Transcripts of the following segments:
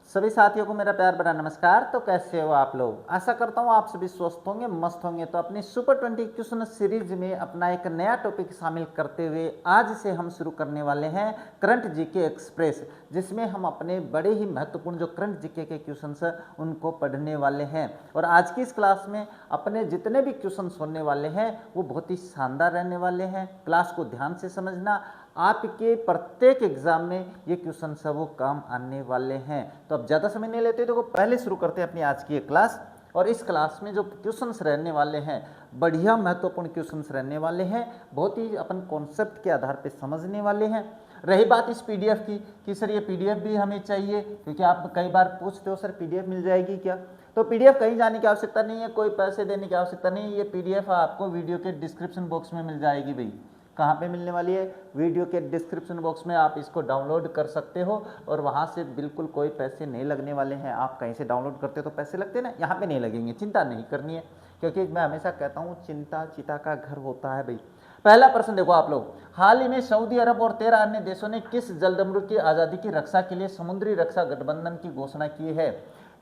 सभी साथियों को मेरा प्यार भरा नमस्कार। तो कैसे हो आप लोग? आशा करता हूँ आप सभी स्वस्थ होंगे, मस्त होंगे। तो अपनी सुपर 20 क्वेश्चन सीरीज में अपना एक नया टॉपिक शामिल करते हुए आज से हम शुरू करने वाले हैं करंट जीके एक्सप्रेस, जिसमें हम अपने बड़े ही महत्वपूर्ण जो करंट जीके के क्वेश्चन हैं उनको पढ़ने वाले हैं। और आज की इस क्लास में अपने जितने भी क्वेश्चन होने वाले हैं वो बहुत ही शानदार रहने वाले हैं। क्लास को ध्यान से समझना, आपके प्रत्येक एग्जाम में ये क्वेश्चन सब वो काम आने वाले हैं। तो अब ज़्यादा समय नहीं लेते तो पहले शुरू करते हैं अपनी आज की क्लास। और इस क्लास में जो क्वेश्चंस रहने वाले हैं बढ़िया महत्वपूर्ण क्वेश्चंस रहने वाले हैं, बहुत ही अपन कॉन्सेप्ट के आधार पे समझने वाले हैं। रही बात इस पीडीएफ की कि सर ये पीडीएफ भी हमें चाहिए, क्योंकि आप कई बार पूछते हो सर पीडीएफ मिल जाएगी क्या। तो पीडीएफ कहीं जाने की आवश्यकता नहीं है, कोई पैसे देने की आवश्यकता नहीं है। ये पीडीएफ आपको वीडियो के डिस्क्रिप्शन बॉक्स में मिल जाएगी भाई। कहाँ पे मिलने वाली है? वीडियो के डिस्क्रिप्शन बॉक्स में आप इसको डाउनलोड कर सकते हो और वहाँ से बिल्कुल कोई पैसे नहीं लगने वाले हैं। आप कहीं से डाउनलोड करते हो तो पैसे लगते हैं ना, यहाँ पे नहीं लगेंगे, चिंता नहीं करनी है। क्योंकि मैं हमेशा कहता हूँ चिंता चिता का घर होता है भाई। पहला प्रश्न देखो आप लोग, हाल ही में सऊदी अरब और 13 अन्य देशों ने किस जलडमरू की आज़ादी की रक्षा के लिए समुद्री रक्षा गठबंधन की घोषणा की है?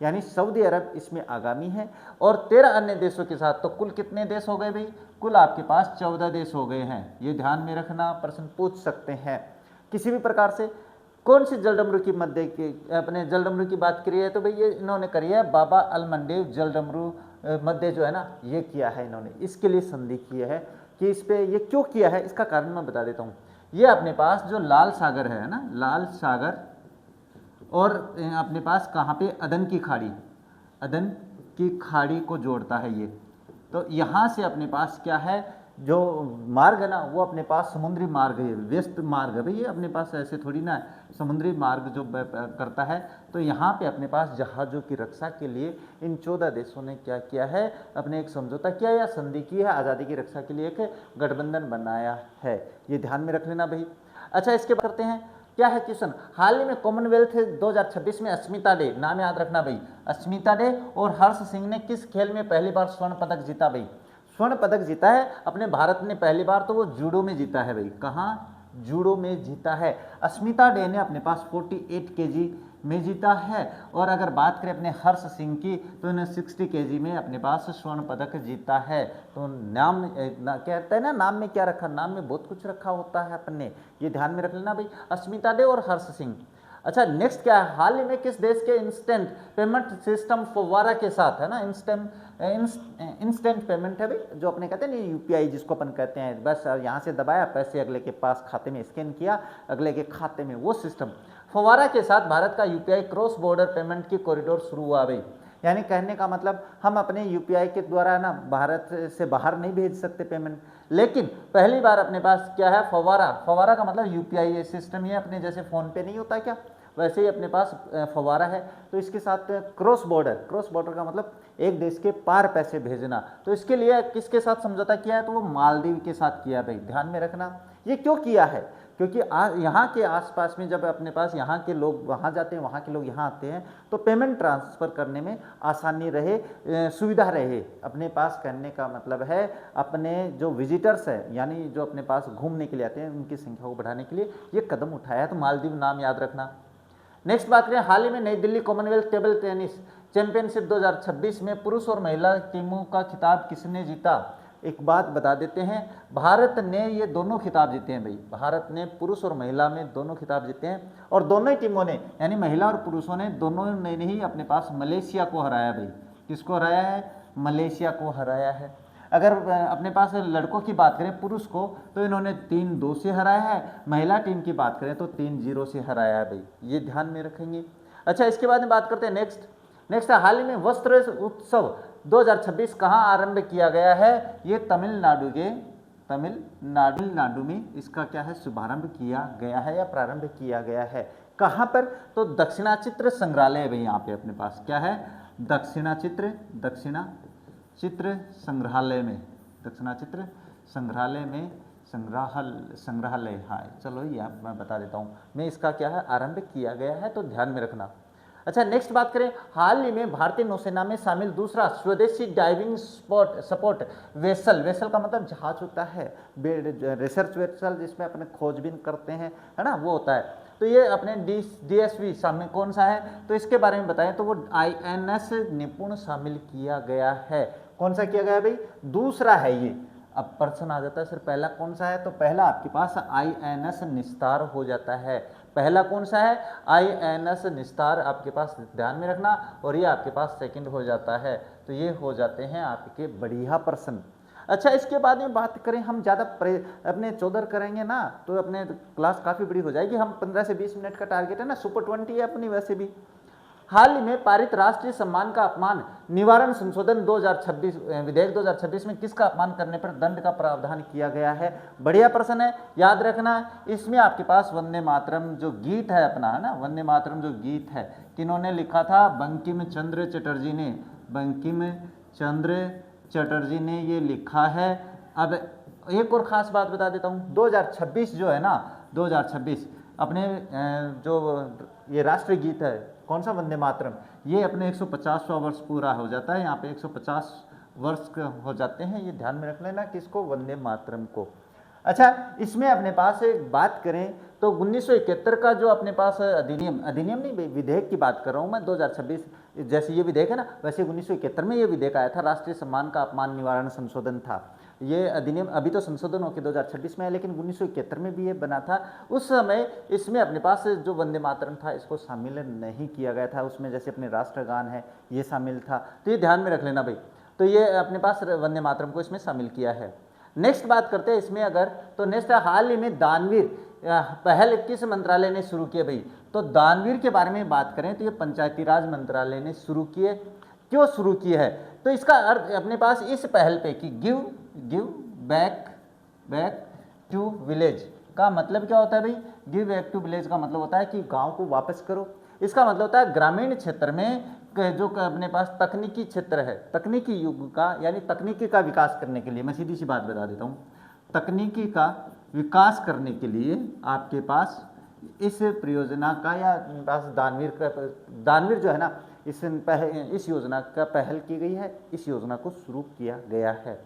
यानी सऊदी अरब इसमें आगामी है और 13 अन्य देशों के साथ। तो कुल कितने देश हो गए भाई? कुल आपके पास 14 देश हो गए हैं। ये ध्यान में रखना, प्रश्न पूछ सकते हैं किसी भी प्रकार से। कौन सी जलडमरू की मध्य की अपने जलडमरू की बात करी है? तो भाई ये इन्होंने करी है बाबा अलमंडेव जलडमरू मध्य जो है ना, ये किया है इन्होंने। इसके लिए संधि की है कि इस पे ये क्यों किया है, इसका कारण मैं बता देता हूँ। ये अपने पास जो लाल सागर है ना, लाल सागर और अपने पास कहाँ पे अदन की खाड़ी, अदन की खाड़ी को जोड़ता है ये। तो यहाँ से अपने पास क्या है, जो मार्ग है ना वो अपने पास समुद्री मार्ग है, व्यस्त मार्ग है भाई। ये अपने पास ऐसे थोड़ी ना समुद्री मार्ग जो करता है। तो यहाँ पे अपने पास जहाज़ों की रक्षा के लिए इन 14 देशों ने क्या किया है, अपने एक समझौता किया या संधि की है, आज़ादी की रक्षा के लिए एक गठबंधन बनाया है। ये ध्यान में रख लेना भाई। अच्छा, इसके बाद करते हैं क्या है क्वेश्चन। हाल ही में कॉमनवेल्थ 2026 में अस्मिता डे, नाम याद रखना भाई, अस्मिता डे और हर्ष सिंह ने किस खेल में पहली बार स्वर्ण पदक जीता भाई? स्वर्ण पदक जीता है अपने भारत ने पहली बार, तो वो जूडो में जीता है भाई। कहाँ? जूडो में जीता है। अस्मिता डे ने अपने पास 48 केजी में जीता है। और अगर बात करें अपने हर्ष सिंह की तो इन्हें 60 केजी में अपने पास स्वर्ण पदक जीता है। तो नाम कहते हैं ना, नाम में क्या रखा, नाम में बहुत कुछ रखा होता है अपने, ये ध्यान में रख लेना भाई, अस्मिता डे और हर्ष सिंह। अच्छा, नेक्स्ट क्या है, हाल ही में किस देश के इंस्टेंट पेमेंट सिस्टम फव्वारा के साथ है ना, इंस्टेंट पेमेंट है भाई, जो अपने कहते हैं ना यूपीआई जिसको अपन कहते हैं, बस यहाँ से दबाया, पैसे अगले के पास खाते में स्कैन किया, अगले के खाते में, वो सिस्टम फव्वारा के साथ भारत का यूपीआई क्रॉस बॉर्डर पेमेंट की कॉरिडोर शुरू हुआ भाई। यानी कहने का मतलब हम अपने यूपीआई के द्वारा ना भारत से बाहर नहीं भेज सकते पेमेंट, लेकिन पहली बार अपने पास क्या है, फव्वारा। फव्वारा का मतलब यूपीआई सिस्टम ही है, अपने जैसे फोन पे नहीं होता क्या, वैसे ही अपने पास फव्वारा है। तो इसके साथ क्रॉस बॉर्डर का मतलब एक देश के पार पैसे भेजना। तो इसके लिए किसके साथ समझौता किया है? तो वो मालदीव के साथ किया भाई, ध्यान में रखना। ये क्यों किया है? क्योंकि यहाँ के आसपास में जब अपने पास यहाँ के लोग वहाँ जाते हैं, वहाँ के लोग यहाँ आते हैं, तो पेमेंट ट्रांसफ़र करने में आसानी रहे, सुविधा रहे अपने पास। कहने का मतलब है अपने जो विजिटर्स हैं, यानी जो अपने पास घूमने के लिए आते हैं, उनकी संख्या को बढ़ाने के लिए ये कदम उठाया है। तो मालदीव नाम याद रखना। नेक्स्ट बात करें, हाल ही में नई Delhi Commonwealth table tennis championship 2026 में पुरुष और महिला टीमों का खिताब किसने जीता? एक बात बता देते हैं, भारत ने ये दोनों खिताब जीते हैं भाई। भारत ने पुरुष और महिला में दोनों खिताब जीते हैं, और दोनों ही टीमों ने, यानी महिला और पुरुषों ने, दोनों ने ही अपने पास मलेशिया को हराया भाई। किसको हराया है? मलेशिया को हराया है। अगर अपने पास लड़कों की बात करें, पुरुष को, तो इन्होंने 3-2 से हराया है। महिला टीम की बात करें तो 3-0 से हराया है भाई, ये ध्यान में रखेंगे। अच्छा, इसके बाद में बात करते हैं नेक्स्ट है, हाल ही में वस्त्र उत्सव 2026 कहाँ आरंभ किया गया है? ये तमिलनाडु में इसका क्या है, शुभारंभ किया गया है या प्रारंभ किया गया है। कहाँ पर? तो दक्षिणाचित्र संग्रहालय है भाई। यहाँ पे अपने पास क्या है, दक्षिणाचित्र संग्रहालय में, दक्षिणाचित्र संग्रहालय हाँ, चलो ये मैं बता देता हूँ मैं, इसका क्या है, आरंभ किया गया है, तो ध्यान में रखना। अच्छा, नेक्स्ट बात करें, हाल ही में भारतीय नौसेना में शामिल दूसरा स्वदेशी डाइविंग सपोर्ट वेसल का मतलब जहाज होता है, रिसर्च वेसल जिसमें अपने खोजबीन करते हैं, है ना, वो होता है। तो ये अपने DSV शामिल कौन सा है, तो इसके बारे में बताएं तो वो INS निपुण शामिल किया गया है। कौन सा किया गया है भाई, दूसरा है ये। अब प्रश्न आ जाता है सर पहला कौन सा है, तो पहला आपके पास INS निस्तार हो जाता है। पहला कौन सा है, INS निस्तार आपके पास ध्यान में रखना, और ये आपके पास सेकंड हो जाता है। तो ये हो जाते हैं आपके बढ़िया प्रश्न। अच्छा, इसके बाद में बात करें हम ज़्यादा अपने चौधर करेंगे ना तो अपने क्लास काफ़ी बड़ी हो जाएगी। हम 15 से 20 मिनट का टारगेट है ना, सुपर 20 है अपनी वैसे भी। हाल ही में पारित राष्ट्रीय सम्मान का अपमान निवारण संशोधन 2026 विधेयक 2026 में किसका अपमान करने पर दंड का प्रावधान किया गया है। बढ़िया प्रश्न है, याद रखना। इसमें आपके पास वंदे मातरम जो गीत है अपना, है ना, वंदे मातरम जो गीत है किन्होंने लिखा था, बंकिम चंद्र चटर्जी ने, बंकिम चंद्र चटर्जी ने ये लिखा है। अब एक और ख़ास बात बता देता हूँ, 2026 जो है ना, 2026 अपने जो ये राष्ट्रीय गीत है कौन सा, वंदे मातरम, ये अपने 150वां वर्ष पूरा हो जाता है। यहाँ पे 150 वर्ष हो जाते हैं, ये ध्यान में रख लेना किसको, वंदे मातरम को। अच्छा, इसमें अपने पास एक बात करें तो 1971 का जो अपने पास अधिनियम नहीं, विधेयक की बात कर रहा हूँ मैं, 2026 जैसे ये विधेयक है ना, वैसे 1971 में ये विधेयक आया था, राष्ट्रीय सम्मान का अपमान निवारण संशोधन था। ये अधिनियम अभी तो संशोधन होकर 2026 में है, लेकिन 1971 में भी ये बना था। उस समय इसमें अपने पास जो वंदे मातरम था इसको शामिल नहीं किया गया था, उसमें जैसे अपने राष्ट्रगान है ये शामिल था। तो ये ध्यान में रख लेना भाई। तो ये अपने पास वंदे मातरम को इसमें शामिल किया है। नेक्स्ट बात करते हैं इसमें अगर, तो नेक्स्ट हाल ही में दानवीर पहल किस मंत्रालय ने शुरू किए भाई, तो दानवीर के बारे में बात करें तो ये पंचायती राज मंत्रालय ने शुरू किए। क्यों शुरू किए है, तो इसका अर्थ अपने पास इस पहल पे कि गिव बैक टू विलेज का मतलब क्या होता है भाई, गिव बैक टू विलेज का मतलब होता है कि गांव को वापस करो। इसका मतलब होता है ग्रामीण क्षेत्र में जो अपने पास तकनीकी क्षेत्र है, तकनीकी युग का, यानी तकनीकी का विकास करने के लिए, मैं सीधी सी बात बता देता हूँ, तकनीकी का विकास करने के लिए आपके पास इस परियोजना का या पास दानवीर जो है ना, इस योजना का पहल की गई है, इस योजना को शुरू किया गया है।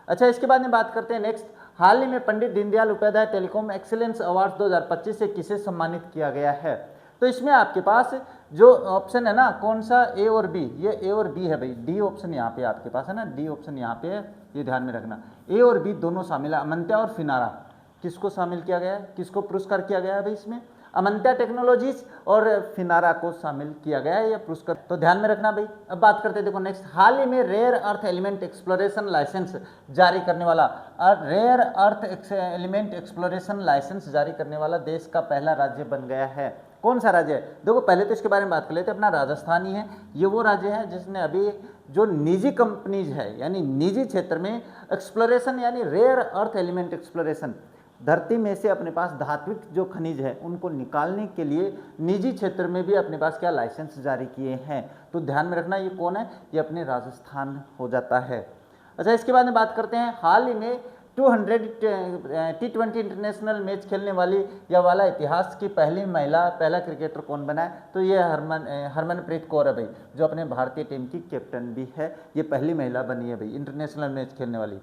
अच्छा, इसके बाद में बात करते हैं नेक्स्ट, हाल ही में Pandit Deendayal Upadhyay telecom excellence award 2025 से किसे सम्मानित किया गया है, तो इसमें आपके पास जो ऑप्शन है ना, कौन सा, ए और बी, ये ए और बी है भाई, डी ऑप्शन यहाँ पे आपके पास है ना, डी ऑप्शन यहाँ पे है, ये ध्यान में रखना। ए और बी दोनों शामिल है। अमंत्या और फिनारा किसको शामिल किया गया है, किसको पुरस्कार किया गया है भाई, इसमें अमंत्या टेक्नोलॉजीज और फिनारा को शामिल किया गया है ये पुरस्कार, तो ध्यान में रखना भाई। अब बात करते हैं, देखो नेक्स्ट, हाल ही में rare earth element exploration licence जारी करने वाला, rare earth element exploration licence जारी करने वाला देश का पहला राज्य बन गया है। कौन सा राज्य है, देखो पहले तो इसके बारे में बात कर लेते हैं, अपना राजस्थान ही है। ये वो राज्य है जिसने अभी जो निजी कंपनीज है, यानी निजी क्षेत्र में एक्सप्लोरेशन यानी रेयर अर्थ एलिमेंट एक्सप्लोरेशन, धरती में से अपने पास धात्विक जो खनिज है उनको निकालने के लिए निजी क्षेत्र में भी अपने पास क्या लाइसेंस जारी किए हैं। तो ध्यान में रखना, ये कौन है, ये अपने राजस्थान हो जाता है। अच्छा, इसके बाद में बात करते हैं, हाल ही में 200 T20 इंटरनेशनल मैच खेलने वाली या वाला इतिहास की पहला क्रिकेटर कौन बना है, तो ये हरमनप्रीत कौर है भाई, जो अपने भारतीय टीम की कैप्टन भी है, ये पहली महिला बनी है भाई इंटरनेशनल मैच खेलने वाली।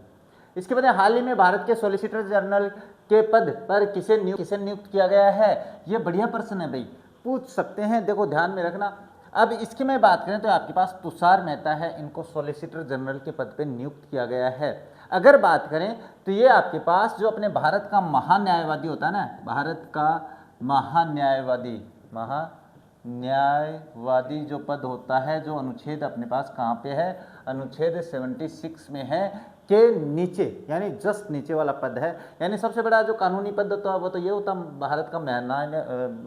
इसके बाद हाल ही में भारत के सॉलिसिटर जनरल के पद पर किसे नियुक्त किया गया है, ये बढ़िया प्रश्न है भाई, पूछ सकते हैं, देखो ध्यान में रखना। अब इसकी मैं बात करें तो आपके पास तुषार मेहता है, इनको सॉलिसिटर जनरल के पद पे नियुक्त किया गया है। अगर बात करें तो ये आपके पास जो अपने भारत का महान्यायवादी होता है ना, भारत का महान्यायवादी जो पद होता है, जो अनुच्छेद अपने पास कहाँ पे है, अनुच्छेद 76 में है के नीचे, यानी जस्ट नीचे वाला पद है, यानी सबसे बड़ा जो कानूनी पद होता है वो तो ये होता है, भारत का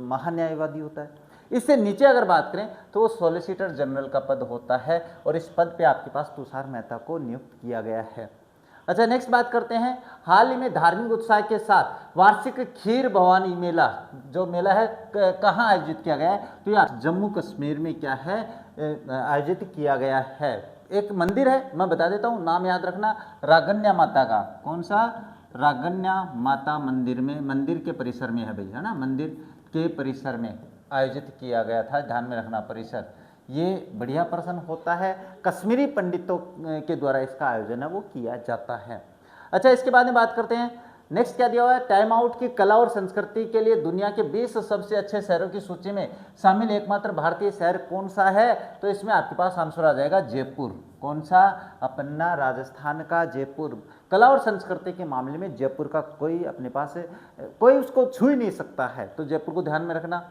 महान्यायवादी होता है। इससे नीचे अगर बात करें तो वो सॉलिसिटर जनरल का पद होता है, और इस पद पे आपके पास तुषार मेहता को नियुक्त किया गया है। अच्छा, नेक्स्ट बात करते हैं, हाल ही में धार्मिक उत्साह के साथ वार्षिक खीर भवानी मेला जो मेला है कहाँ आयोजित किया गया है, तो ये जम्मू कश्मीर में क्या है आयोजित किया गया है। एक मंदिर है, मैं बता देता हूँ, नाम याद रखना, रागन्या माता का, कौन सा, रागन्या माता मंदिर में, मंदिर के परिसर में है भाई, है ना, मंदिर के परिसर में आयोजित किया गया था, ध्यान में रखना परिसर। ये बढ़िया प्रश्न होता है, कश्मीरी पंडितों के द्वारा इसका आयोजन है वो किया जाता है। अच्छा, इसके बाद में बात करते हैं, नेक्स्ट क्या दिया हुआ है, टाइम आउट की कला और संस्कृति के लिए दुनिया के 20 सबसे अच्छे शहरों की सूची में शामिल एकमात्र भारतीय शहर कौन सा है, तो इसमें आपके पास आंसर आ जाएगा जयपुर। कौन सा, अपना राजस्थान का जयपुर। कला और संस्कृति के मामले में जयपुर का कोई अपने पास कोई उसको छू ही नहीं सकता है, तो जयपुर को ध्यान में रखना।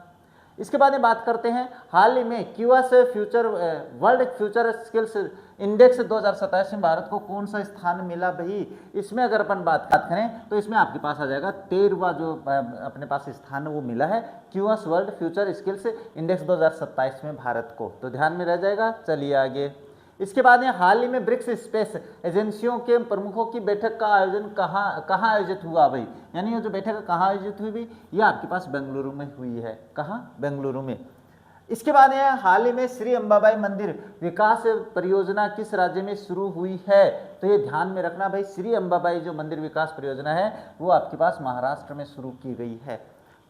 इसके बाद में बात करते हैं, हाल ही में QS future world future skills index 2027 में भारत को कौन सा स्थान मिला भाई। इसमें अगर अपन बात करें तो इसमें आपके पास आ जाएगा 13वां जो अपने पास स्थान वो मिला है QS world future skills index 2027 में भारत को, तो ध्यान में रह जाएगा। चलिए आगे। इसके बाद में हाल ही में ब्रिक्स स्पेस एजेंसियों के प्रमुखों की बैठक का आयोजन कहाँ आयोजित हुआ भाई, यानी ये जो बैठक कहाँ आयोजित हुई भाई, ये आपके पास बेंगलुरु में हुई है। कहाँ, बेंगलुरु में। इसके बाद है हाल ही में श्री अंबाबाई मंदिर विकास परियोजना किस राज्य में शुरू हुई है, तो ये ध्यान में रखना भाई, श्री अंबाबाई जो मंदिर विकास परियोजना है वो आपके पास महाराष्ट्र में शुरू की गई है।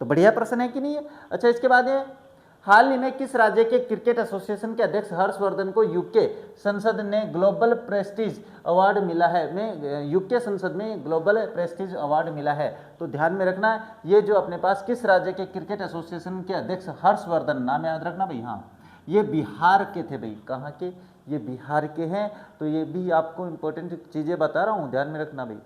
तो बढ़िया प्रश्न है कि नहीं है। अच्छा, इसके बाद है हाल ही में किस राज्य के क्रिकेट एसोसिएशन के अध्यक्ष हर्षवर्धन को यूके संसद ने ग्लोबल प्रेस्टीज अवार्ड मिला है, में यूके संसद में ग्लोबल प्रेस्टीज अवार्ड मिला है, तो ध्यान में रखना ये जो अपने पास किस राज्य के क्रिकेट एसोसिएशन के अध्यक्ष हर्षवर्धन, नाम याद रखना भाई। हाँ, ये बिहार के थे भाई। कहाँ के, ये बिहार के हैं, तो ये भी आपको इंपॉर्टेंट चीज़ें बता रहा हूँ, ध्यान में रखना भाई।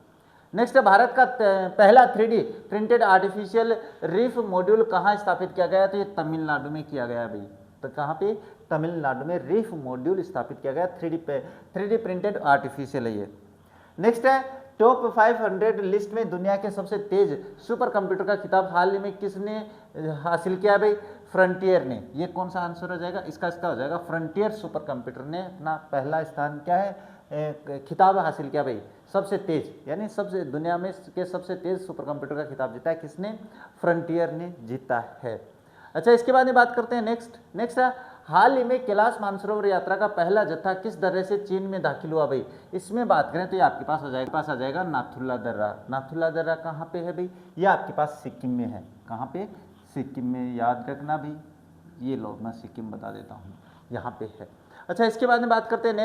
नेक्स्ट, भारत का पहला 3D printed artificial reef module कहाँ स्थापित किया गया, तो ये तमिलनाडु में किया गया भाई। तो कहाँ पे, तमिलनाडु में रीफ मॉड्यूल स्थापित किया गया, 3D प्रिंटेड आर्टिफिशियल है ये। नेक्स्ट है, टॉप 500 लिस्ट में दुनिया के सबसे तेज सुपर कंप्यूटर का खिताब हाल ही में किसने हासिल किया भाई, फ्रंटियर ने। ये कौन सा आंसर हो जाएगा, इसका हो जाएगा फ्रंटियर सुपर कंप्यूटर ने अपना पहला स्थान क्या है, खिताब हासिल किया भाई, सबसे तेज, यानी सबसे दुनिया में के सबसे तेज सुपर कंप्यूटर का खिताब जीता है किसने, फ्रंटियर ने जीता है। अच्छा, इसके बाद में बात करते हैं नेक्स्ट है, हाल ही में कैलाश मानसरोवर यात्रा का पहला जत्था किस दर्रे से चीन में दाखिल हुआ भाई। इसमें बात करें तो ये आपके पास आ जाएगा नाथुला दर्रा। नाथुला दर्रा कहाँ पे है भाई, ये आपके पास सिक्किम में है। कहाँ पे, सिक्किम में, याद रखना भाई। ये लो, मैं सिक्किम बता देता हूँ, यहाँ पे है। अच्छा, इसके बाद में बात करते हैं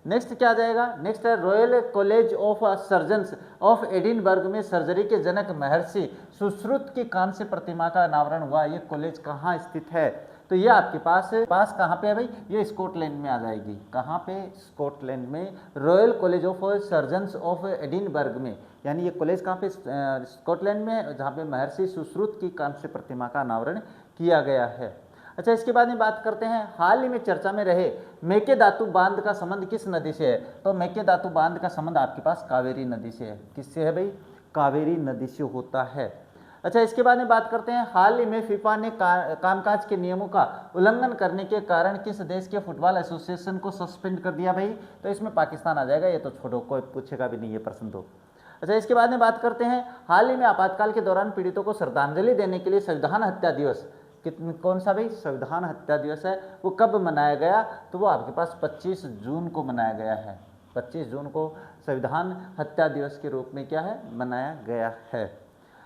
नेक्स्ट क्या आ जाएगा, नेक्स्ट है royal college of surgeons of Edinburgh में सर्जरी के जनक महर्षि सुश्रुत की कांस्य प्रतिमा का अनावरण हुआ। ये कॉलेज कहाँ स्थित है, तो ये आपके पास कहाँ पे है भाई, ये स्कॉटलैंड में आ जाएगी। कहाँ पे, स्कॉटलैंड में, royal college of surgeons of Edinburgh में, यानी ये कॉलेज कहाँ पे, स्कॉटलैंड में, जहाँ पे महर्षि सुश्रुत की कांस्य प्रतिमा का अनावरण किया गया है। अच्छा, इसके बाद में बात करते हैं, हाल ही में चर्चा में रहे मेकेदातु बांध का संबंध किस नदी से है, तो मेकेदातु बांध का संबंध आपके पास कावेरी नदी से है। किससे है भाई, कावेरी नदी से होता है। अच्छा, इसके बाद में बात करते हैं, हाल ही में फीफा ने कामकाज के नियमों का उल्लंघन करने के कारण किस देश के फुटबॉल एसोसिएशन को सस्पेंड कर दिया भाई, तो इसमें पाकिस्तान आ जाएगा। ये तो छोड़ो, कोई पूछेगा भी नहीं ये प्रश्न तो। अच्छा, इसके बाद में बात करते हैं, हाल ही में आपातकाल के दौरान पीड़ितों को श्रद्धांजलि देने के लिए संविधान हत्या दिवस, कौन सा भाई, संविधान हत्या दिवस है, वो कब मनाया गया, तो वो आपके पास 25 जून को मनाया गया है। 25 जून को संविधान हत्या दिवस के रूप में क्या है, मनाया गया है।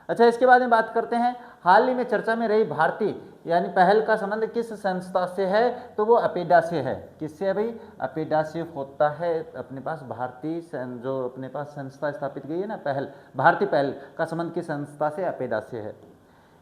अच्छा, इसके बाद में बात करते हैं, हाल ही में चर्चा में रही भारतीय यानी पहल का संबंध किस संस्था से है, तो वो अपेडा से है। किससे है भाई, अपेडा से होता है अपने पास। भारतीय जो अपने पास संस्था स्थापित गई है ना, पहल, भारतीय पहल का संबंध किस संस्था से, अपेडा से है।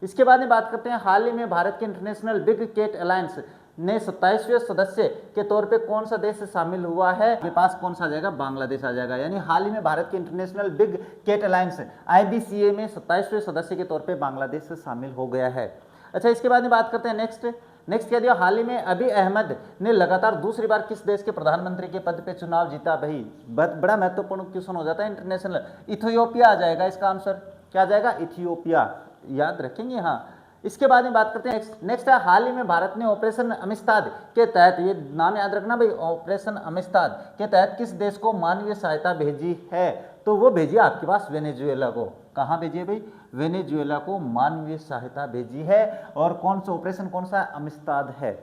इसके बाद में बात करते हैं, हाल ही में भारत के इंटरनेशनल बिग कैट अलायंस ने 27वें सदस्य के तौर पे कौन सा देश शामिल हुआ है, आपके पास कौन सा आ जाएगा, बांग्लादेश आ जाएगा। यानी हाल ही में भारत के international big cat alliance IBCA में 27वें सदस्य के तौर पे बांग्लादेश शामिल हो गया है। अच्छा, इसके बाद में बात करते हैं नेक्स्ट क्या दिया, हाल ही में अबी अहमद ने लगातार दूसरी बार किस देश के प्रधानमंत्री के पद पे चुनाव जीता भाई। बड़ा महत्वपूर्ण क्वेश्चन हो जाता है इंटरनेशनल। इथियोपिया आ जाएगा इसका आंसर, क्या आ जाएगा, इथियोपिया, याद रखेंगे। हाँ, इसके बाद में बात करते हैं नेक्स्ट है, हाल ही में भारत ने ऑपरेशन अमिस्ताद के तहत, ये नाम याद रखना भाई, ऑपरेशन अमिस्ताद के तहत किस देश को मानवीय सहायता भेजी है, तो वो भेजी आपके पास वेनेजुएला को। कहाँ भेजी है भाई, वेनेजुएला को मानवीय सहायता भेजी है। और कौन सा ऑपरेशन, कौन सा, अमिस्ताद है।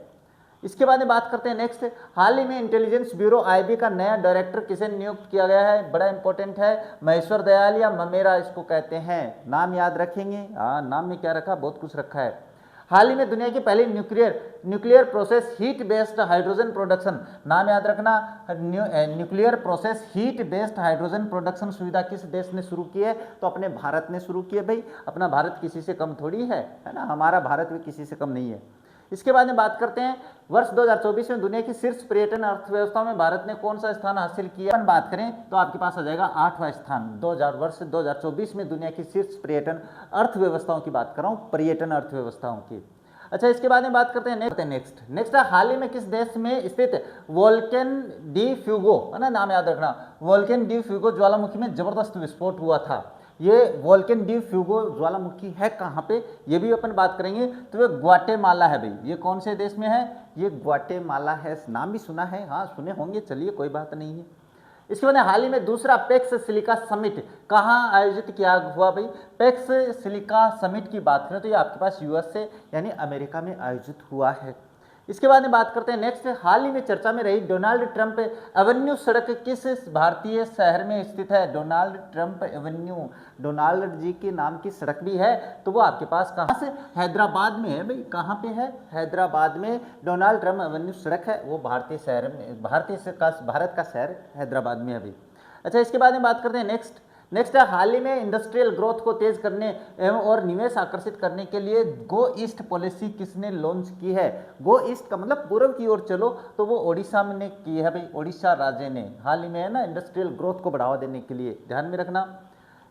इसके बाद में बात करते हैं नेक्स्ट, हाल ही में इंटेलिजेंस ब्यूरो IB का नया डायरेक्टर किसे नियुक्त किया गया है, बड़ा इंपॉर्टेंट है, महेश्वर दयाल या ममेरा इसको कहते हैं। नाम याद रखेंगे, हाँ, नाम में क्या रखा, बहुत कुछ रखा है। हाल ही में दुनिया की पहली nuclear process heat based hydrogen production, नाम याद रखना, nuclear process heat based hydrogen production सुविधा किस देश ने शुरू की है? तो अपने भारत ने शुरू की है भाई। अपना भारत किसी से कम थोड़ी है ना, हमारा भारत भी किसी से कम नहीं है। इसके बाद में बात करते हैं वर्ष 2024 में दुनिया की शीर्ष पर्यटन अर्थव्यवस्थाओं में भारत ने कौन सा स्थान हासिल किया। अपन बात करें तो आपके पास आ जाएगा 8वां स्थान। वर्ष 2024 में दुनिया की शीर्ष पर्यटन अर्थव्यवस्थाओं की बात कर रहा हूँ, पर्यटन अर्थव्यवस्थाओं की। अच्छा, इसके बाद में बात करते हैं नेक्स्ट हाल ही में किस देश में स्थित वोल्केन डी फ्यूगो, है ना, नाम याद रखना, वोल्केन डी फ्यूगो ज्वालामुखी में जबरदस्त विस्फोट हुआ था। ये वोल्केन डी फ्यूगो ज्वालामुखी है कहाँ पे, ये भी अपन बात करेंगे। तो ये ग्वाटेमाला है भाई। ये कौन से देश में है? ये ग्वाटेमाला है। नाम भी सुना है, हाँ सुने होंगे, चलिए कोई बात नहीं है। इसके बाद हाल ही में दूसरा पेक्स सिलिका समिट कहाँ आयोजित किया हुआ भाई? पेक्स सिलिका समिट की बात करें तो ये आपके पास यूएस से यानी अमेरिका में आयोजित हुआ है। इसके बाद में बात करते हैं नेक्स्ट, हाल ही में चर्चा में रही डोनाल्ड ट्रंप एवेन्यू सड़क किस भारतीय शहर में स्थित है? डोनाल्ड ट्रंप एवेन्यू, डोनाल्ड जी के नाम की सड़क भी है, तो वो आपके पास कहाँ से? हैदराबाद में है भाई। कहाँ पे है? हैदराबाद में डोनाल्ड ट्रंप एवेन्यू सड़क है, वो भारतीय शहर में, भारत का शहर हैदराबाद में है भाई। अच्छा, इसके बाद में बात करते हैं नेक्स्ट हाल ही में इंडस्ट्रियल ग्रोथ को तेज करने एवं और निवेश आकर्षित करने के लिए गो ईस्ट पॉलिसी किसने लॉन्च की है? गो ईस्ट का मतलब पूर्व की ओर चलो, तो वो ओडिशा में ने की है भाई। ओडिशा राज्य ने हाल ही में, है ना, इंडस्ट्रियल ग्रोथ को बढ़ावा देने के लिए, ध्यान में रखना।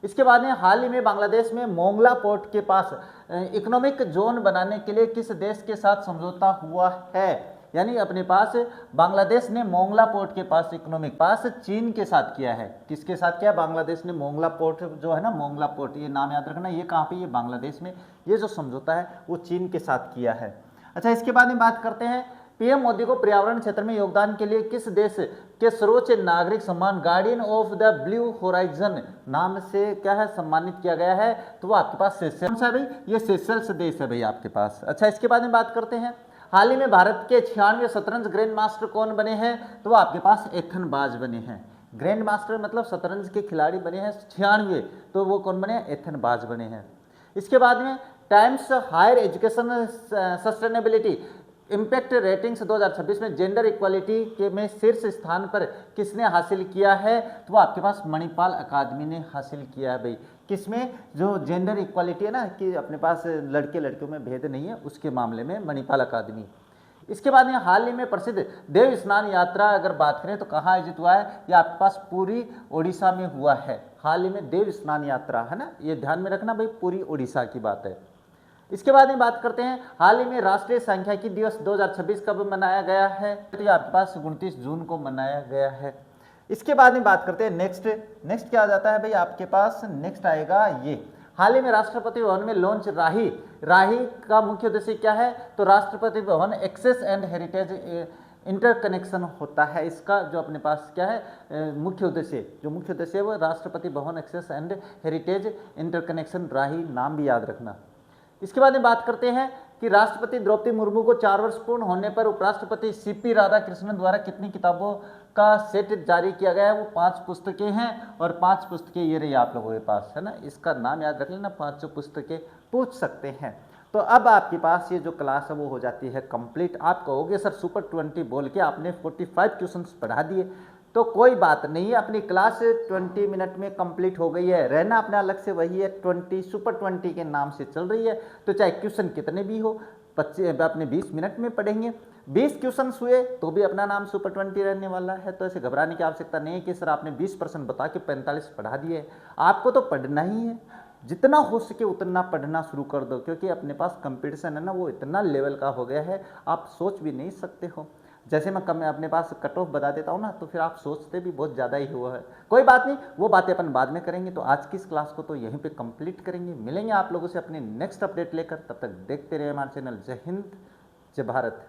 इसके बाद में हाल ही में बांग्लादेश में मोंगला पोर्ट के पास इकोनॉमिक जोन बनाने के लिए किस देश के साथ समझौता हुआ है? यानी अपने पास बांग्लादेश ने मोंगला पोर्ट के पास इकोनॉमिक पास चीन के साथ किया है। किसके साथ किया? बांग्लादेश ने मोंगला पोर्ट जो है ना, मोंगला पोर्ट, ये नाम याद रखना, ये कहाँ पे? ये बांग्लादेश में। ये जो समझौता है वो चीन के साथ किया है। अच्छा, इसके बाद में बात करते हैं पीएम मोदी को पर्यावरण क्षेत्र में योगदान के लिए किस देश के सर्वोच्च नागरिक सम्मान guardian of the blue horizon नाम से क्या है सम्मानित किया गया है? तो वो आपके पास सेशल्स है भाई। ये सेशल्स देश है भाई आपके पास। अच्छा, इसके बाद में बात करते हैं हाल ही में भारत के 96 शतरंज ग्रैंड मास्टर कौन बने हैं? तो वो आपके पास एथन बाज बने हैं। ग्रैंड मास्टर मतलब शतरंज के खिलाड़ी बने हैं 96, तो वो कौन बने? एथन बाज बने हैं। इसके बाद में Times Higher Education sustainability impact ratings 2026 में जेंडर इक्वालिटी के में शीर्ष स्थान पर किसने हासिल किया है? तो वो आपके पास मणिपाल अकादमी ने हासिल किया है भाई। किसमें? जो जेंडर इक्वालिटी है ना, कि अपने पास लड़के लड़कियों में भेद नहीं है, उसके मामले में मणिपाल अकादमी। इसके बाद में हाल ही में प्रसिद्ध देव स्नान यात्रा अगर बात करें तो कहाँ आयोजित हुआ है? ये आपके पास पूरी ओडिशा में हुआ है। हाल ही में देव स्नान यात्रा, है ना, ये ध्यान में रखना भाई, पूरी ओडिशा की बात है। इसके बाद में बात करते हैं हाल ही में राष्ट्रीय सांख्यिकी दिवस 2026 कब मनाया गया है? तो ये आपके पास 29 जून को मनाया गया है। इसके बाद में बात करते हैं नेक्स्ट क्या आ जाता है भाई आपके पास? नेक्स्ट आएगा ये हाल ही में राष्ट्रपति भवन में लॉन्च राही का मुख्य उद्देश्य क्या है? तो Rashtrapati Bhavan access and heritage interconnection होता है। इसका जो अपने पास क्या है मुख्य उद्देश्य है वो Rashtrapati Bhavan access and heritage interconnection राही, नाम भी याद रखना। इसके बाद में बात करते हैं कि राष्ट्रपति द्रौपदी मुर्मू को 4 वर्ष पूर्ण होने पर उपराष्ट्रपति सीपी राधाकृष्णन द्वारा कितनी किताबों का सेट जारी किया गया है? वो 5 पुस्तकें हैं, और 5 पुस्तकें ये रही आप लोगों के पास, है ना, इसका नाम याद रख लेना, 5 पुस्तकें पूछ सकते हैं। तो अब आपके पास ये जो क्लास है वो हो जाती है कंप्लीट। आप कहोगे सर सुपर 20 बोल के आपने 45 क्वेश्चंस पढ़ा दिए, तो कोई बात नहीं है, अपनी क्लास 20 मिनट में कंप्लीट हो गई है। रहना अपना अलग से वही है, 20 सुपर 20 के नाम से चल रही है। तो चाहे क्वेश्चन कितने भी हो, अपने 20 मिनट में पढ़ेंगे। 20 क्वेश्चन हुए तो भी अपना नाम सुपर 20 रहने वाला है। तो ऐसे घबराने की आवश्यकता नहीं है कि सर आपने 20% बता के 45 पढ़ा दिए। आपको तो पढ़ना ही है, जितना हो सके उतना पढ़ना शुरू कर दो, क्योंकि अपने पास कंपटीशन है ना वो इतना लेवल का हो गया है आप सोच भी नहीं सकते हो। जैसे मैं अपने पास कट ऑफ बता देता हूँ ना, तो फिर आप सोचते भी बहुत ज़्यादा ही हुआ है। कोई बात नहीं, वो बातें अपन बाद में करेंगे। तो आज की इस क्लास को तो यहीं पे कंप्लीट करेंगे। मिलेंगे आप लोगों से अपने नेक्स्ट अपडेट लेकर, तब तक देखते रहिए हमारा चैनल। जय हिंद, जय भारत।